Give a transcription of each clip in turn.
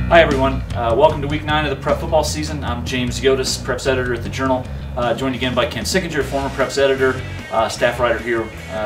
Hi everyone, welcome to week 9 of the prep football season. I'm James Yotis, preps editor at the Journal, joined again by Ken Sickinger, former preps editor, staff writer here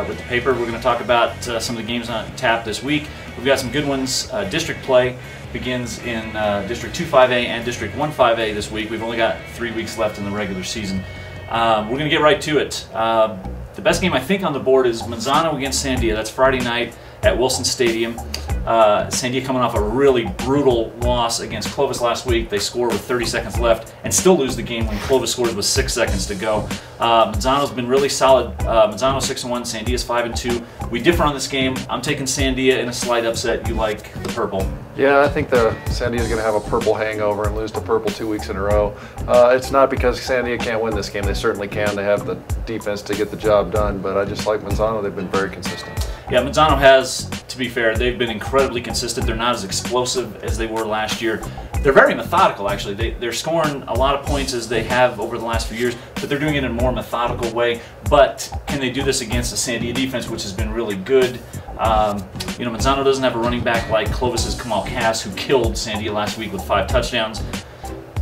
with the paper. We're going to talk about some of the games on tap this week. We've got some good ones. District play begins in District 2-5A and District 1-5A this week. We've only got 3 weeks left in the regular season. We're going to get right to it. The best game I think on the board is Manzano against Sandia. That's Friday night at Wilson Stadium. Sandia coming off a really brutal loss against Clovis last week. They score with 30 seconds left and still lose the game when Clovis scores with 6 seconds to go. Manzano's been really solid. Manzano 6-1, Sandia's 5-2. We differ on this game. I'm taking Sandia in a slight upset. You like the purple? Yeah, I think Sandia's going to have a purple hangover and lose to purple 2 weeks in a row. It's not because Sandia can't win this game. They certainly can. They have the defense to get the job done, but I just like Manzano. They've been very consistent. Yeah, Manzano has, to be fair, they've been incredibly consistent. They're not as explosive as they were last year. They're very methodical, actually. They're scoring a lot of points as they have over the last few years, but they're doing it in a more methodical way. But can they do this against the Sandia defense, which has been really good? You know, Manzano doesn't have a running back like Clovis's Kamal Cass, who killed Sandia last week with 5 touchdowns.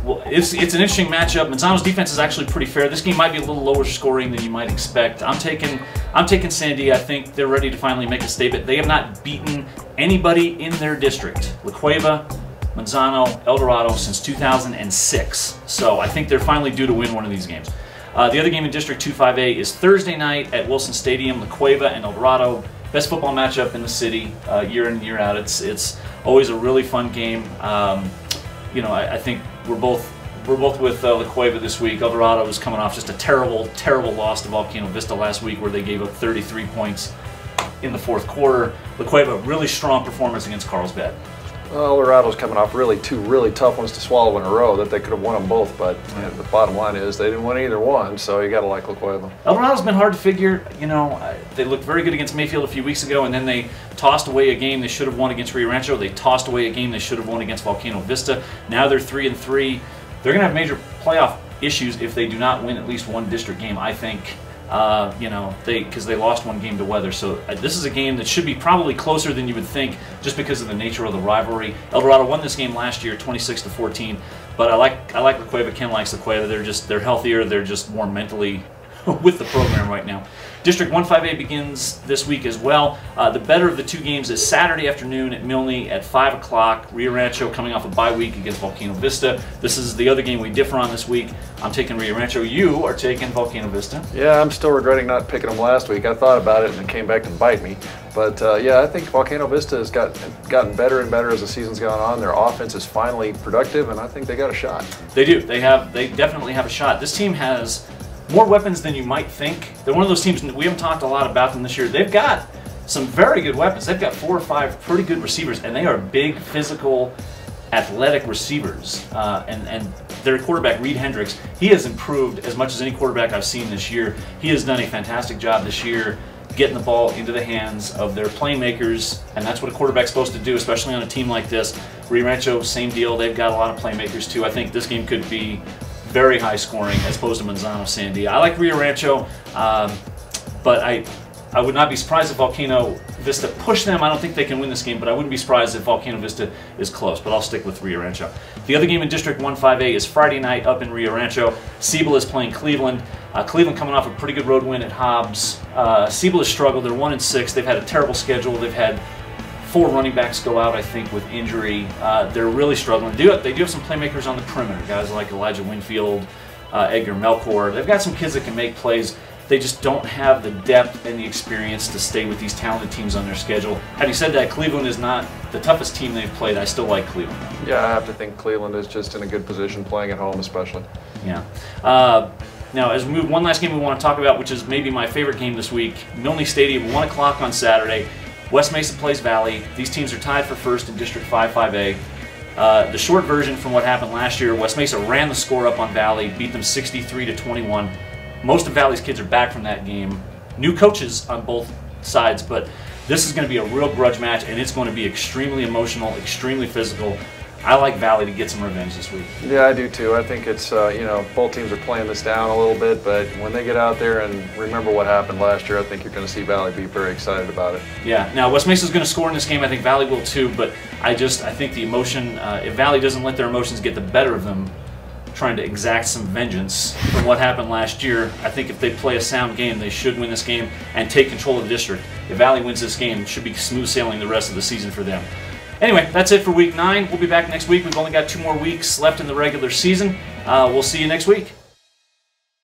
Well, it's an interesting matchup. Manzano's defense is actually pretty fair. This game might be a little lower scoring than you might expect. I'm taking Sandia. I think they're ready to finally make a statement. They have not beaten anybody in their district, Cueva, Manzano, Dorado, since 2006. So I think they're finally due to win one of these games. The other game in District 2-5A is Thursday night at Wilson Stadium, Cueva and Dorado. Best football matchup in the city, year in and year out. It's always a really fun game. You know, I think we're both with Cueva this week. Dorado is coming off just a terrible loss to Volcano Vista last week, where they gave up 33 points in the fourth quarter. Cueva, really strong performance against Carlsbad. Well, Dorado's coming off two really tough ones to swallow in a row that they could have won them both, but you know, the bottom line is they didn't win either one, so you got to like Cueva. Dorado's been hard to figure. You know, they looked very good against Mayfield a few weeks ago, and then they tossed away a game they should have won against Rio Rancho. They tossed away a game they should have won against Volcano Vista. Now they're 3-3. They're going to have major playoff issues if they do not win at least one district game, I think. You know, because they lost one game to Weather. So this is a game that should be probably closer than you would think, just because of the nature of the rivalry. Dorado won this game last year, 26-14. But I like Cueva. Ken likes Cueva. They're healthier. They're just more mentally with the program right now. District 1-5A begins this week as well. The better of the two games is Saturday afternoon at Milne at 5 o'clock. Rio Rancho coming off a bye week against Volcano Vista. This is the other game we differ on this week. I'm taking Rio Rancho. You are taking Volcano Vista. Yeah, I'm still regretting not picking them last week. I thought about it and it came back to bite me. But yeah, I think Volcano Vista has gotten better and better as the season's gone on. Their offense is finally productive, and I think they got a shot. They do. They definitely have a shot. This team has more weapons than you might think. They're one of those teams, we haven't talked a lot about them this year. They've got some very good weapons. They've got 4 or 5 pretty good receivers, and they are big, physical, athletic receivers. And their quarterback, Reed Hendricks, he has improved as much as any quarterback I've seen this year. He has done a fantastic job this year getting the ball into the hands of their playmakers, and that's what a quarterback's supposed to do, especially on a team like this. Rio Rancho, same deal. They've got a lot of playmakers too. I think this game could be very high scoring as opposed to Manzano Sandia. I like Rio Rancho, but I would not be surprised if Volcano Vista push them. I don't think they can win this game, but I wouldn't be surprised if Volcano Vista is close, but I'll stick with Rio Rancho. The other game in District 1-5A is Friday night up in Rio Rancho. Siebel is playing Cleveland. Cleveland coming off a pretty good road win at Hobbs. Siebel has struggled. They're 1-6. They've had a terrible schedule. They've had 4 running backs go out, I think, with injury. They're really struggling. They do have some playmakers on the perimeter, guys like Elijah Winfield, Edgar Melkor. They've got some kids that can make plays. They just don't have the depth and the experience to stay with these talented teams on their schedule. Having said that, Cleveland is not the toughest team they've played. I still like Cleveland. Yeah, I have to think Cleveland is just in a good position playing at home, especially. Yeah. Now, as we move, one last game we want to talk about, which is maybe my favorite game this week, Milne Stadium, 1 o'clock on Saturday. West Mesa plays Valley. These teams are tied for first in District 5-5A. The short version from what happened last year, West Mesa ran the score up on Valley, beat them 63-21. Most of Valley's kids are back from that game. New coaches on both sides, but this is going to be a real grudge match, and it's going to be extremely emotional, extremely physical. I like Valley to get some revenge this week. Yeah, I do too. I think it's, you know, both teams are playing this down a little bit, but when they get out there and remember what happened last year, I think you're going to see Valley be very excited about it. Yeah, now West Mesa's going to score in this game. I think Valley will too, but I think the emotion, if Valley doesn't let their emotions get the better of them, trying to exact some vengeance from what happened last year, I think if they play a sound game, they should win this game and take control of the district. If Valley wins this game, it should be smooth sailing the rest of the season for them. Anyway, that's it for Week 9. We'll be back next week. We've only got 2 more weeks left in the regular season. We'll see you next week.